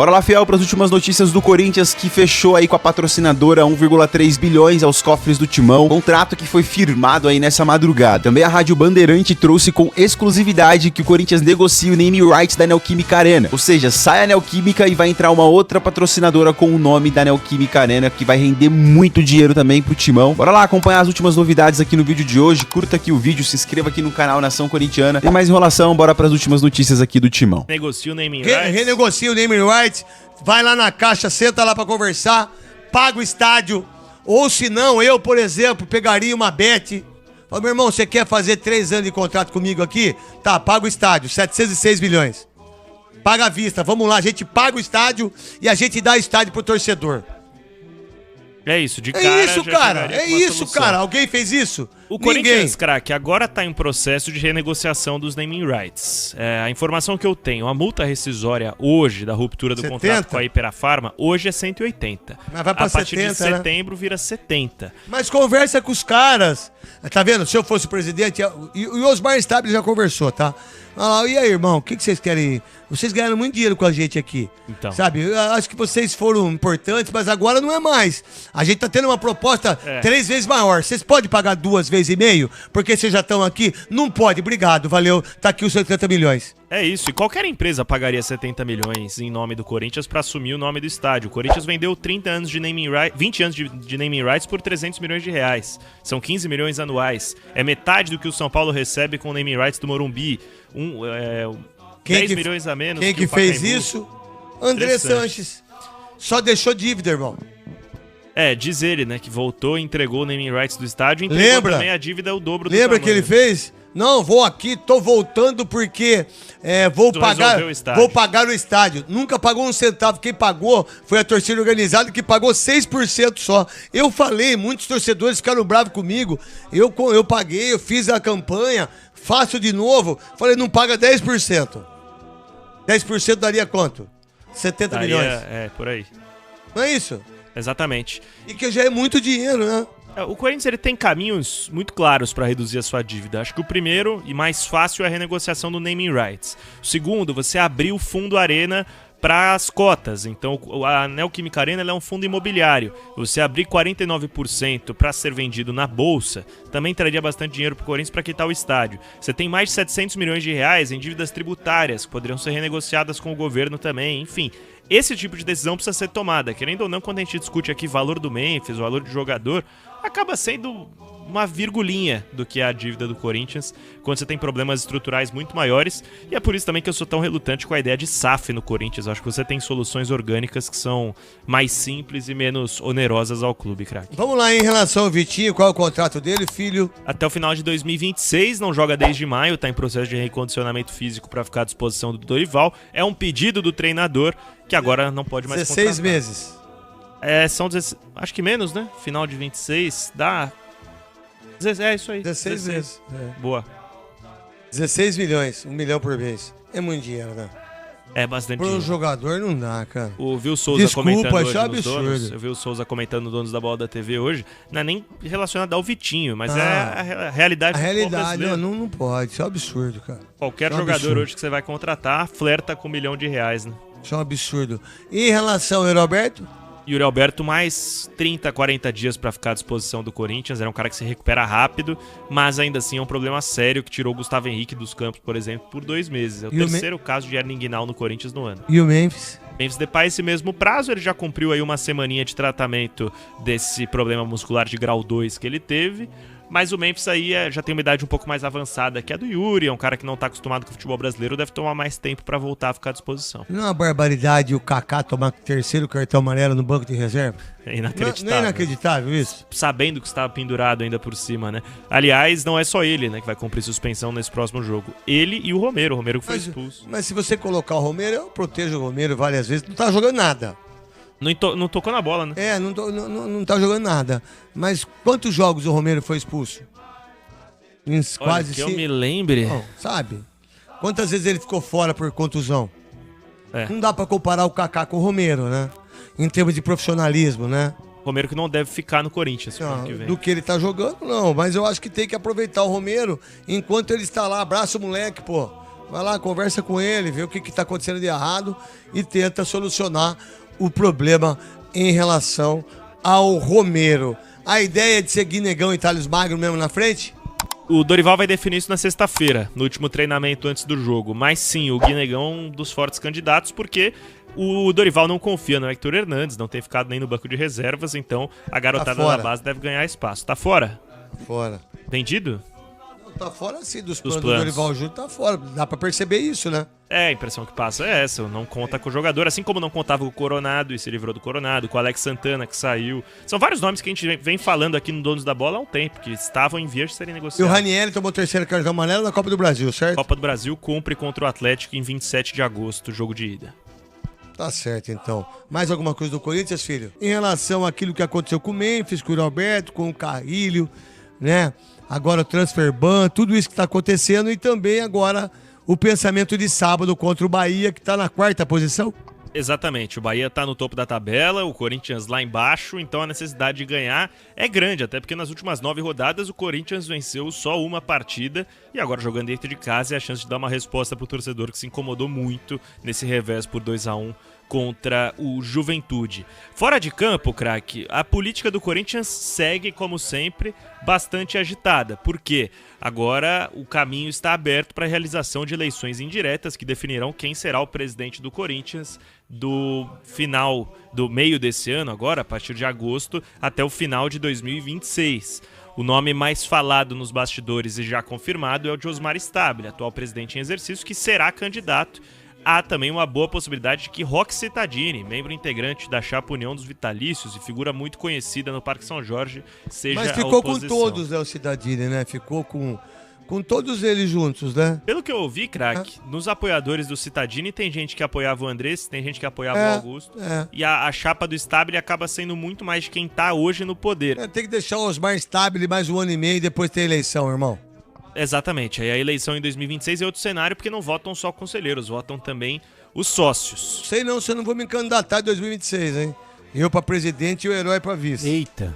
Bora lá, fiel, para as últimas notícias do Corinthians, que fechou aí com a patrocinadora 1,3 bilhões aos cofres do Timão, contrato que foi firmado aí nessa madrugada. Também a Rádio Bandeirante trouxe com exclusividade que o Corinthians negocia o name rights da Neoquímica Arena, ou seja, sai a Neoquímica e vai entrar uma outra patrocinadora com o nome da Neoquímica Arena, que vai render muito dinheiro também pro Timão. Bora lá acompanhar as últimas novidades aqui no vídeo de hoje, curta aqui o vídeo, se inscreva aqui no canal Nação Corintiana. Tem mais enrolação, bora para as últimas notícias aqui do Timão. Negocia o naming rights. Renegocia o naming rights. Vai lá na caixa, senta lá pra conversar, paga o estádio. Ou se não, eu, por exemplo, pegaria uma bet. Fala, meu irmão, você quer fazer 3 anos de contrato comigo aqui? Tá, paga o estádio, 706 milhões. Paga à vista, vamos lá, a gente paga o estádio e a gente dá estádio pro torcedor. É isso, de cara. É isso, cara, é isso, cara. Alguém fez isso? O Corinthians, craque, agora está em processo de renegociação dos naming rights. A informação que eu tenho, a multa rescisória hoje da ruptura do 70? contrato com a Iperafarma, hoje é 180. Mas vai pra a partir 70, de setembro vira 70. Mas conversa com os caras. Tá vendo? Se eu fosse o presidente, e o Osmar Stabile já conversou, tá? E aí, irmão, o que vocês querem? Vocês ganharam muito dinheiro com a gente aqui. Então. Sabe? Eu acho que vocês foram importantes, mas agora não é mais. A gente tá tendo uma proposta 3 vezes maior. Vocês podem pagar 2,5 vezes? Porque vocês já estão aqui? Não pode, obrigado, valeu. Tá aqui os 70 milhões. É isso, e qualquer empresa pagaria 70 milhões em nome do Corinthians para assumir o nome do estádio. O Corinthians vendeu 30 anos de naming rights, 20 anos de naming rights por 300 milhões de reais. São 15 milhões anuais. É metade do que o São Paulo recebe com o naming rights do Morumbi. 10 milhões a menos. Quem que fez isso? André Sanches. Só deixou dívida, irmão. Diz ele, né, que voltou e entregou o naming rights do estádio e entregou também a dívida, o dobro do tamanho. Lembra que ele fez? Não, vou aqui, tô voltando porque vou pagar o estádio. Nunca pagou um centavo. Quem pagou foi a torcida organizada, que pagou 6% só. Eu falei, muitos torcedores ficaram bravos comigo. Eu paguei, eu fiz a campanha, faço de novo. Falei, não paga 10%. 10% daria quanto? 70 milhões. Por aí. Não é isso? Exatamente. E que já é muito dinheiro, né? O Corinthians ele tem caminhos muito claros para reduzir a sua dívida. Acho que o primeiro e mais fácil é a renegociação do naming rights. O segundo, você abrir o fundo Arena para as cotas. Então, a Neoquímica Arena ela é um fundo imobiliário. Você abrir 49% para ser vendido na bolsa também traria bastante dinheiro para o Corinthians para quitar o estádio. Você tem mais de 700 milhões de reais em dívidas tributárias que poderiam ser renegociadas com o governo também. Enfim, esse tipo de decisão precisa ser tomada. Querendo ou não, quando a gente discute aqui valor do Memphis, o valor do jogador, acaba sendo uma virgulinha do que é a dívida do Corinthians quando você tem problemas estruturais muito maiores. E é por isso também que eu sou tão relutante com a ideia de SAF no Corinthians. Eu acho que você tem soluções orgânicas que são mais simples e menos onerosas ao clube, craque. Vamos lá, em relação ao Vitinho, qual é o contrato dele, filho? Até o final de 2026, não joga desde maio, tá em processo de recondicionamento físico para ficar à disposição do Dorival. É um pedido do treinador que agora não pode mais 16 contratar. Meses. São 16, acho que menos, né? Final de 26, dá... É isso aí. 16 meses. Boa. 16 milhões, 1 milhão por mês. É muito dinheiro, né? É bastante dinheiro. Para um jogador não dá, cara. O Vil Souza comentando hoje é absurdo. Donos, eu vi o Souza comentando no Donos da Bola da TV hoje, não é nem relacionado ao Vitinho, mas é a realidade do realidade, não pode, isso é um absurdo, cara. Qualquer jogador hoje que você vai contratar, flerta com R$1 milhão, né? Isso é um absurdo. E em relação ao Yuri Alberto? Yuri Alberto, mais 30, 40 dias para ficar à disposição do Corinthians. Era um cara que se recupera rápido, mas ainda assim é um problema sério que tirou o Gustavo Henrique dos campos, por exemplo, por 2 meses. É o terceiro caso de hernia inguinal no Corinthians no ano. E o Memphis? Memphis Depay, esse mesmo prazo, ele já cumpriu aí uma semaninha de tratamento desse problema muscular de grau 2 que ele teve. Mas o Memphis aí já tem uma idade um pouco mais avançada que a do Yuri, é um cara que não tá acostumado com o futebol brasileiro, deve tomar mais tempo pra voltar a ficar à disposição. Não é uma barbaridade o Kaká tomar 3º cartão amarelo no banco de reserva? É inacreditável. Não é inacreditável isso? Sabendo que estava pendurado ainda por cima, né? Aliás, não é só ele, né, que vai cumprir suspensão nesse próximo jogo. Ele e o Romero que foi expulso. Mas se você colocar o Romero, eu protejo o Romero várias vezes, não tá jogando nada. Não tocou na bola, né? Não tá jogando nada. Mas quantos jogos o Romero foi expulso? Quase que eu me lembre. Não, sabe? Quantas vezes ele ficou fora por contusão? Não dá pra comparar o Kaká com o Romero, né? Em termos de profissionalismo, né? Romero que não deve ficar no Corinthians no ano que vem. Do que ele tá jogando, não. Mas eu acho que tem que aproveitar o Romero enquanto ele está lá. Abraça o moleque, pô. Vai lá, conversa com ele, vê o que está acontecendo de errado e tenta solucionar o problema em relação ao Romero. A ideia é de seguir Negão e Thales Magno mesmo na frente? O Dorival vai definir isso na sexta-feira, no último treinamento antes do jogo. Mas sim, o Guinegão é um dos fortes candidatos, porque o Dorival não confia no Héctor Hernandes, não tem ficado nem no banco de reservas, então a garotada da base deve ganhar espaço. Tá fora? Fora. Vendido? Tá fora sim, dos planos do Dorival Júnior, tá fora. Dá pra perceber isso, né? A impressão que passa é essa, não conta com o jogador, assim como não contava com o Coronado e se livrou do Coronado, com o Alex Santana que saiu. São vários nomes que a gente vem falando aqui no Donos da Bola há um tempo, que estavam em vias de serem negociados. E o Ranieri tomou o terceiro cartão amarelo na Copa do Brasil, certo? Copa do Brasil cumpre contra o Atlético em 27 de agosto, jogo de ida. Tá certo, então. Mais alguma coisa do Corinthians, filho? Em relação àquilo que aconteceu com o Memphis, com o Roberto, com o Carrilho, né? Agora o transfer ban, tudo isso que tá acontecendo e também agora o pensamento de sábado contra o Bahia, que tá na 4ª posição. Exatamente, o Bahia tá no topo da tabela, o Corinthians lá embaixo, então a necessidade de ganhar é grande, até porque nas últimas 9 rodadas o Corinthians venceu só uma partida e agora jogando dentro de casa é a chance de dar uma resposta pro torcedor que se incomodou muito nesse revés por 2-1 contra o Juventude. Fora de campo, craque, a política do Corinthians segue, como sempre, bastante agitada, porque agora o caminho está aberto para a realização de eleições indiretas que definirão quem será o presidente do Corinthians do meio desse ano, agora, a partir de agosto, até o final de 2026. O nome mais falado nos bastidores e já confirmado é o de Osmar Stabile, atual presidente em exercício, que será candidato. Há também uma boa possibilidade de que Roque Cittadini, membro integrante da chapa União dos Vitalícios e figura muito conhecida no Parque São Jorge, seja a oposição. Mas ficou com todos, né, o Cittadini, né? Ficou com todos eles juntos, né? Pelo que eu ouvi, craque, nos apoiadores do Cittadini tem gente que apoiava o Andrés, tem gente que apoiava o Augusto. E a chapa do Stabile acaba sendo muito mais de quem tá hoje no poder. Tem que deixar o Osmar Stabile mais 1 ano e meio e depois ter eleição, irmão. Exatamente, aí a eleição em 2026 é outro cenário, porque não votam só conselheiros, votam também os sócios. Sei não, se eu não vou me candidatar em 2026, hein? Eu pra presidente e o Herói pra vice. Eita.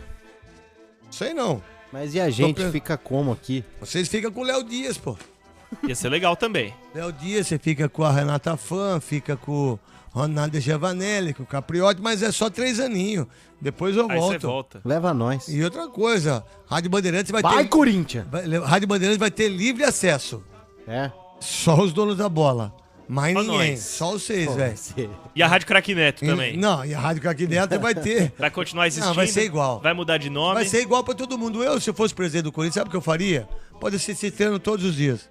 Sei não. Mas e a gente fica como aqui? Vocês ficam com o Léo Dias, pô. Ia ser legal também. Léo Dias, você fica com a Renata Fã, fica com o Ronaldo Giovanelli, com o Capriotti, mas é só 3 aninhos. Depois eu volto. Aí você volta. Leva nós. E outra coisa, Rádio Bandeirantes vai ter... Vai, Corinthians! Rádio Bandeirantes vai ter livre acesso. É? Só os donos da bola. Mais Só ninguém. nós. Só vocês, velho. E a Rádio Craque Neto também. Não, e a Rádio Craque Neto vai ter. Vai continuar existindo? Não, vai ser igual. Vai mudar de nome? Vai ser igual pra todo mundo. Eu, se eu fosse presidente do Corinthians, sabe o que eu faria? Pode ser se treino todos os dias.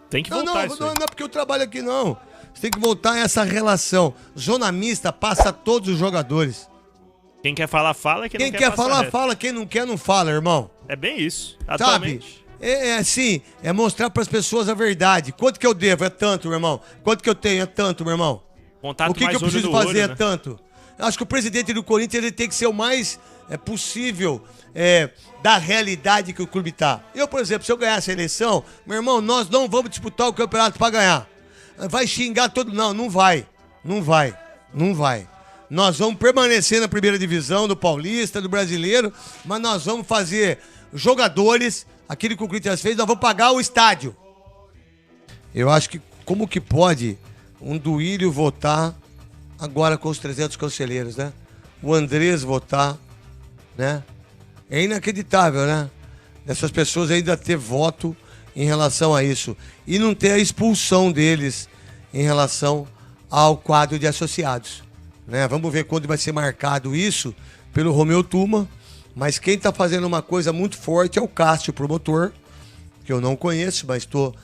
Tem que voltar isso aí. Não é porque eu trabalho aqui, não. Você tem que voltar a essa relação. Zona mista passa todos os jogadores. Quem quer falar, fala. Quem quer falar, fala. Quem não quer, não fala, irmão. É bem isso. Sabe? Atualmente. É assim, é mostrar pras pessoas a verdade. Quanto que eu devo? É tanto, meu irmão. Quanto que eu tenho? É tanto, meu irmão. Contato O que mais eu preciso olho no fazer? olho, né? É tanto. Acho que o presidente do Corinthians ele tem que ser o mais possível da realidade que o clube tá. Eu, por exemplo, se eu ganhar essa eleição, meu irmão, nós não vamos disputar o campeonato pra ganhar. Vai xingar todo... Não vai. Não vai. Não vai. Nós vamos permanecer na primeira divisão do Paulista, do Brasileiro, mas nós vamos fazer jogadores, aquilo que o Corinthians fez, nós vamos pagar o estádio. Eu acho que como que pode um Duílio votar agora com os 300 conselheiros, né? O Andrés votar, né? É inacreditável, né? Essas pessoas ainda ter voto em relação a isso. E não ter a expulsão deles em relação ao quadro de associados. Né? Vamos ver quando vai ser marcado isso pelo Romeu Tuma. Mas quem está fazendo uma coisa muito forte é o Cássio, promotor, que eu não conheço, mas estou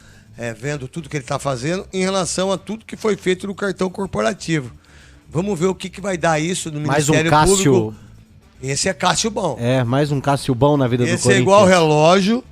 vendo tudo que ele está fazendo em relação a tudo que foi feito no cartão corporativo. Vamos ver o que vai dar isso no Ministério Público. Esse é Cássio bom. Mais um Cássio bom na vida do Corinthians. Esse é igual o relógio,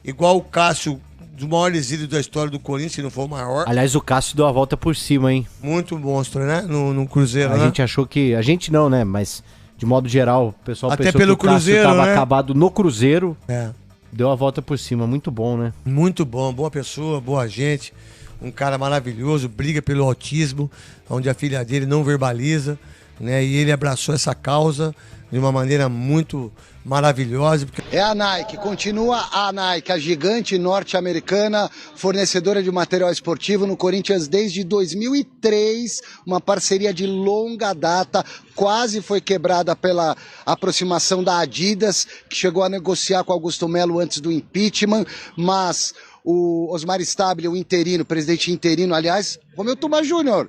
igual o Cássio dos maiores ídolos da história do Corinthians, se não for o maior. Aliás, o Cássio deu a volta por cima, hein? Muito monstro, né? No Cruzeiro, A gente achou que... A gente não, né? Mas, de modo geral, o pessoal até pensou pelo que o Cássio Cruzeiro, estava né? acabado no Cruzeiro. É. Deu a volta por cima. Muito bom, né? Muito bom. Boa pessoa, boa gente. Um cara maravilhoso. Briga pelo autismo, onde a filha dele não verbaliza, né? E ele abraçou essa causa, de uma maneira muito maravilhosa. É a Nike, continua a Nike, a gigante norte-americana, fornecedora de material esportivo no Corinthians desde 2003, uma parceria de longa data, quase foi quebrada pela aproximação da Adidas, que chegou a negociar com Augusto Melo antes do impeachment, mas o Osmar Stabile, o interino, presidente interino, aliás, Romeu Tuma Júnior.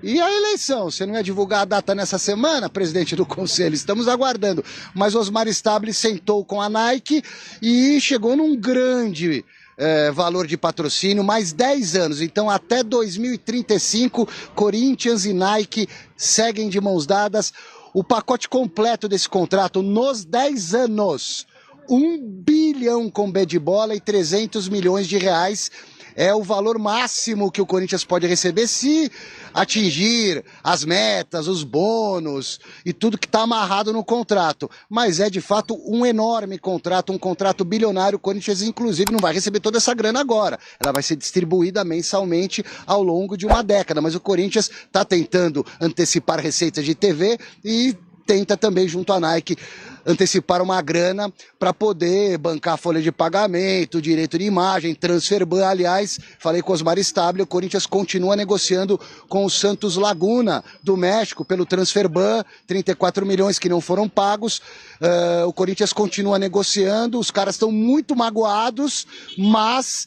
E a eleição? Você não ia divulgar a data nessa semana, presidente do conselho? Estamos aguardando. Mas Osmar Stabile sentou com a Nike e chegou num grande valor de patrocínio, mais 10 anos. Então, até 2035, Corinthians e Nike seguem de mãos dadas. O pacote completo desse contrato nos 10 anos. 1 bilhão com B de bola e 300 milhões de reais. É o valor máximo que o Corinthians pode receber se atingir as metas, os bônus e tudo que está amarrado no contrato. Mas é de fato um enorme contrato, um contrato bilionário. O Corinthians, inclusive, não vai receber toda essa grana agora. Ela vai ser distribuída mensalmente ao longo de uma década. Mas o Corinthians está tentando antecipar receitas de TV e tenta também, junto à Nike, antecipar uma grana para poder bancar a folha de pagamento, direito de imagem, transfer ban. Aliás, falei com o Osmar Stabile, o Corinthians continua negociando com o Santos Laguna, do México, pelo transfer ban, 34 milhões que não foram pagos. O Corinthians continua negociando, os caras estão muito magoados, mas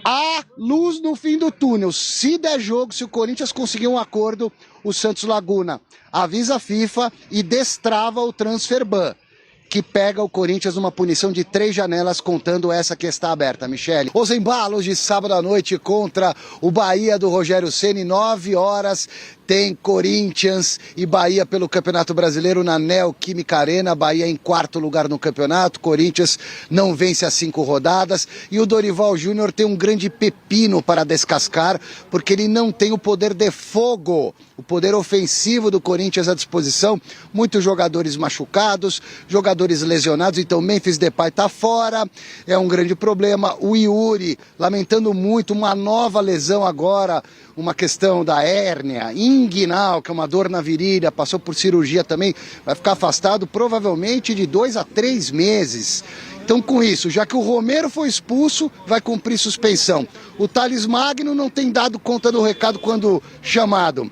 há luz no fim do túnel. Se der jogo, se o Corinthians conseguir um acordo, o Santos Laguna avisa a FIFA e destrava o transfer ban, que pega o Corinthians numa punição de 3 janelas, contando essa que está aberta, Michele. Os embalos de sábado à noite contra o Bahia do Rogério Ceni, 9 horas, tem Corinthians e Bahia pelo Campeonato Brasileiro na Neoquímica Arena. Bahia em 4º lugar no campeonato, Corinthians não vence as 5 rodadas e o Dorival Júnior tem um grande pepino para descascar, porque ele não tem o poder de fogo, o poder ofensivo do Corinthians à disposição. Muitos jogadores machucados, jogadores lesionados, então Memphis Depay está fora, é um grande problema. O Yuri, lamentando muito, uma nova lesão agora, uma questão da hérnia inguinal, que é uma dor na virilha, passou por cirurgia também, vai ficar afastado provavelmente de 2 a 3 meses. Então, com isso, já que o Romero foi expulso, vai cumprir suspensão. O Thales Magno não tem dado conta do recado quando chamado.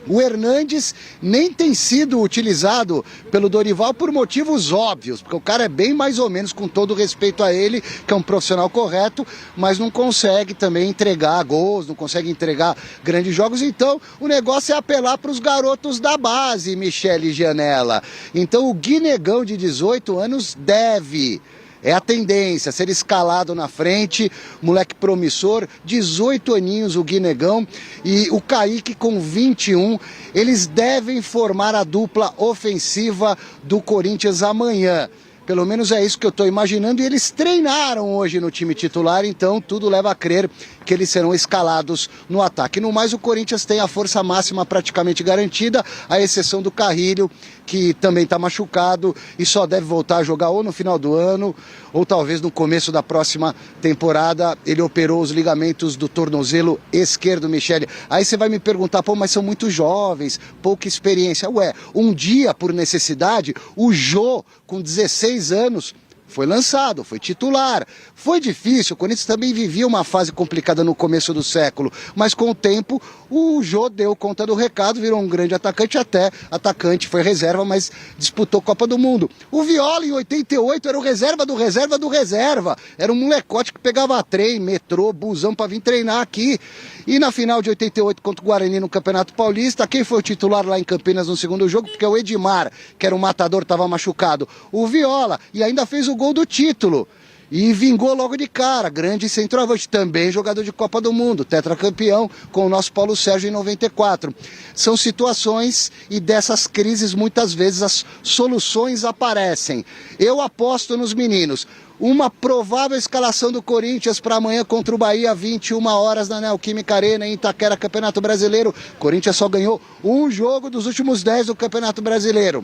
O Hernandes nem tem sido utilizado pelo Dorival por motivos óbvios, porque o cara é bem mais ou menos, com todo respeito a ele, que é um profissional correto, mas não consegue também entregar gols, não consegue entregar grandes jogos. Então o negócio é apelar para os garotos da base, Michele Gianella. Então o Guinegão de 18 anos deve... É a tendência, ser escalado na frente, moleque promissor, 18 aninhos o Guinegão e o Kaique com 21. Eles devem formar a dupla ofensiva do Corinthians amanhã. Pelo menos é isso que eu estou imaginando, e eles treinaram hoje no time titular, então tudo leva a crer que eles serão escalados no ataque. No mais, o Corinthians tem a força máxima praticamente garantida, à exceção do Carrilho, que também está machucado e só deve voltar a jogar ou no final do ano, ou talvez no começo da próxima temporada. Ele operou os ligamentos do tornozelo esquerdo, Michele. Aí você vai me perguntar, pô, mas são muito jovens, pouca experiência. Ué, um dia, por necessidade, o Jô, com 16 anos, foi lançado, foi titular. Foi difícil, o Corinthians também vivia uma fase complicada no começo do século, mas com o tempo o Jô deu conta do recado, virou um grande atacante, até atacante, foi reserva, mas disputou Copa do Mundo. O Viola, em 88, era o reserva do reserva do reserva. Era um molecote que pegava trem, metrô, busão para vir treinar aqui. E na final de 88 contra o Guarani no Campeonato Paulista, quem foi o titular lá em Campinas no segundo jogo? Porque o Edmar, que era um matador, estava machucado. O Viola, e ainda fez o gol do título. E vingou logo de cara, grande centroavante, também jogador de Copa do Mundo, tetracampeão com o nosso Paulo Sérgio em 94. São situações e dessas crises muitas vezes as soluções aparecem. Eu aposto nos meninos. Uma provável escalação do Corinthians para amanhã contra o Bahia, 21 horas na Neoquímica Arena em Itaquera, Campeonato Brasileiro. Corinthians só ganhou um jogo dos últimos 10 do Campeonato Brasileiro.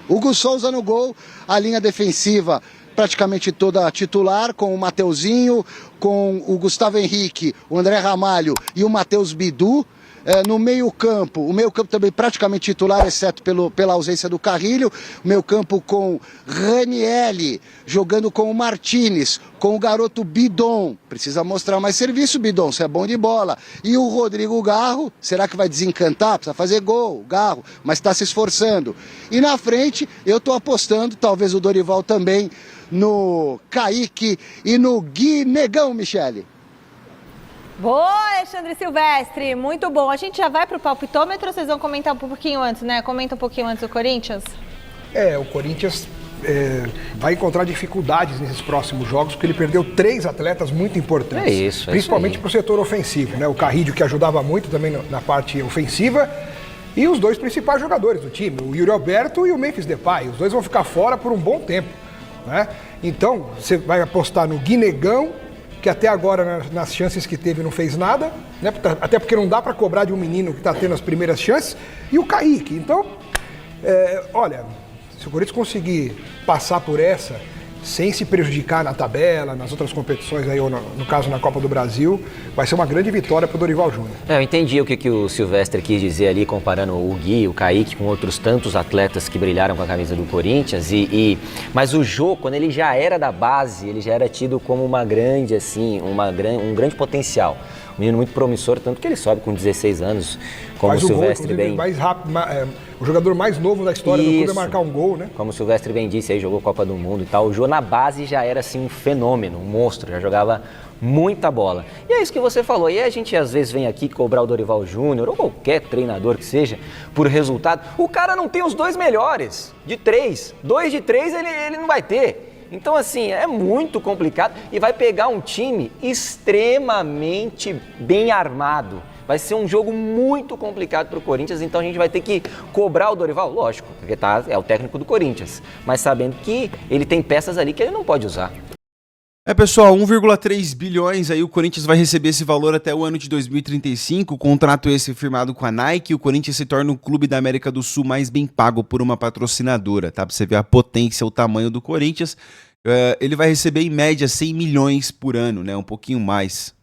Hugo Souza no gol, a linha defensiva praticamente toda titular, com o Mateuzinho, com o Gustavo Henrique, o André Ramalho e o Matheus Bidu. no meio-campo, o meio-campo também praticamente titular, exceto pela ausência do Carrilho. O meio-campo com Ranieri, jogando com o Martinez, com o garoto Bidon. Precisa mostrar mais serviço, Bidon, você é bom de bola. E o Rodrigo Garro, será que vai desencantar? Precisa fazer gol, Garro, mas está se esforçando. E na frente, eu estou apostando, talvez o Dorival também, no Kaique e no Gui Negão, Michele. Boa, Alexandre Silvestre, muito bom. A gente já vai para o palpitômetro, vocês vão comentar um pouquinho antes, né? Comenta um pouquinho antes do Corinthians. O Corinthians vai encontrar dificuldades nesses próximos jogos, porque ele perdeu 3 atletas muito importantes. Principalmente para o setor ofensivo, né? O Carrilho, que ajudava muito também na parte ofensiva, e os 2 principais jogadores do time, o Yuri Alberto e o Memphis Depay. Os 2 vão ficar fora por um bom tempo, né? Então, você vai apostar no Guinegão, que até agora, nas chances que teve, não fez nada, né? Até porque não dá para cobrar de um menino que está tendo as primeiras chances, e o Kaique. Então, olha, se o Corinthians conseguir passar por essa, sem se prejudicar na tabela, nas outras competições, aí, ou no caso na Copa do Brasil, vai ser uma grande vitória para o Dorival Júnior. Eu entendi o que o Silvestre quis dizer ali, comparando o Gui, o Kaique com outros tantos atletas que brilharam com a camisa do Corinthians. Mas o Jô, quando ele já era da base, ele já era tido como uma grande, assim, um grande potencial. Um menino muito promissor, tanto que ele sobe com 16 anos, como o Silvestre bem... mais rápido, o jogador mais novo da história do clube a marcar um gol, né? Como o Silvestre bem disse, aí jogou Copa do Mundo e tal. O Jô na base já era assim um fenômeno, um monstro, já jogava muita bola. E é isso que você falou. E a gente às vezes vem aqui cobrar o Dorival Júnior ou qualquer treinador que seja por resultado. O cara não tem os 2 melhores de 3. 2 de 3 ele não vai ter. Então, assim, é muito complicado e vai pegar um time extremamente bem armado. Vai ser um jogo muito complicado para o Corinthians, então a gente vai ter que cobrar o Dorival, lógico, porque é o técnico do Corinthians, mas sabendo que ele tem peças ali que ele não pode usar. Pessoal, 1,3 bilhões aí o Corinthians vai receber esse valor até o ano de 2035, contrato esse firmado com a Nike, o Corinthians se torna o clube da América do Sul mais bem pago por uma patrocinadora, tá? Pra você ver a potência, o tamanho do Corinthians, ele vai receber em média 100 milhões por ano, né? Um pouquinho mais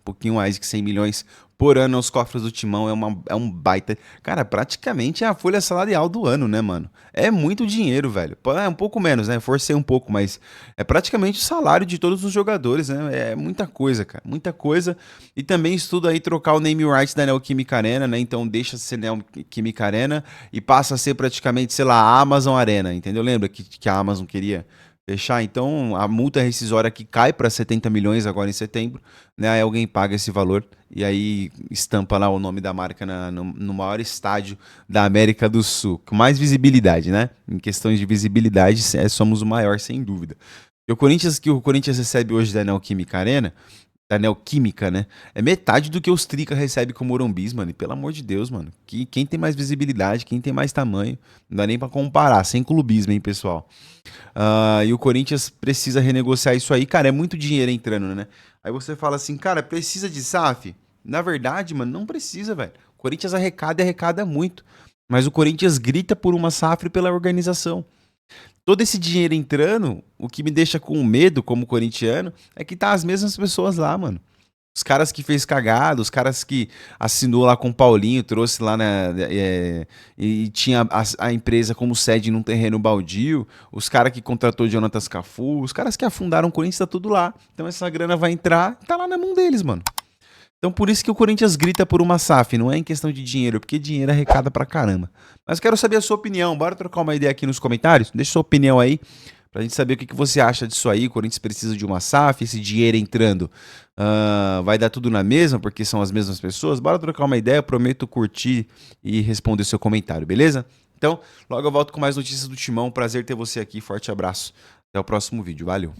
que 100 milhões por ano aos cofres do Timão, é um baita... Cara, praticamente é a folha salarial do ano, né, mano? É muito dinheiro, velho. É um pouco menos, né? Forcei um pouco, mas é praticamente o salário de todos os jogadores, né? É muita coisa, cara. Muita coisa. E também estuda aí trocar o name rights da Neoquímica Arena, né? Então deixa de ser Neoquímica Arena e passa a ser praticamente, sei lá, a Amazon Arena, entendeu? Lembra que a Amazon queria fechar? Então a multa rescisória que cai para 70 milhões agora em setembro, né? Aí alguém paga esse valor e aí estampa lá o nome da marca no maior estádio da América do Sul, com mais visibilidade, né? Em questões de visibilidade, somos o maior, sem dúvida. E o Corinthians, que o Corinthians recebe hoje da Neoquímica Arena, da Neoquímica, né? É metade do que os Trica recebe com o Morumbis, mano. E pelo amor de Deus, mano. Quem tem mais visibilidade, quem tem mais tamanho, não dá nem pra comparar, sem clubismo, hein, pessoal? E o Corinthians precisa renegociar isso aí. Cara, é muito dinheiro entrando, né? Aí você fala assim, cara, precisa de SAF? Na verdade, mano, não precisa, velho. O Corinthians arrecada muito. Mas o Corinthians grita por uma SAF pela organização. Todo esse dinheiro entrando, o que me deixa com medo como corintiano é que tá as mesmas pessoas lá, mano. Os caras que fez cagada, os caras que assinou lá com o Paulinho, trouxe lá e tinha a empresa como sede num terreno baldio, os caras que contratou Jonatas Cafu, os caras que afundaram o Corinthians, tá tudo lá. Então essa grana vai entrar, tá lá na mão deles, mano. Então por isso que o Corinthians grita por uma SAF, não é em questão de dinheiro, porque dinheiro arrecada pra caramba. Mas quero saber a sua opinião, bora trocar uma ideia aqui nos comentários? Deixa sua opinião aí, pra gente saber o que você acha disso aí. O Corinthians precisa de uma SAF, esse dinheiro entrando vai dar tudo na mesma, porque são as mesmas pessoas? Bora trocar uma ideia, prometo curtir e responder seu comentário, beleza? Então, logo eu volto com mais notícias do Timão, prazer ter você aqui, forte abraço, até o próximo vídeo, valeu!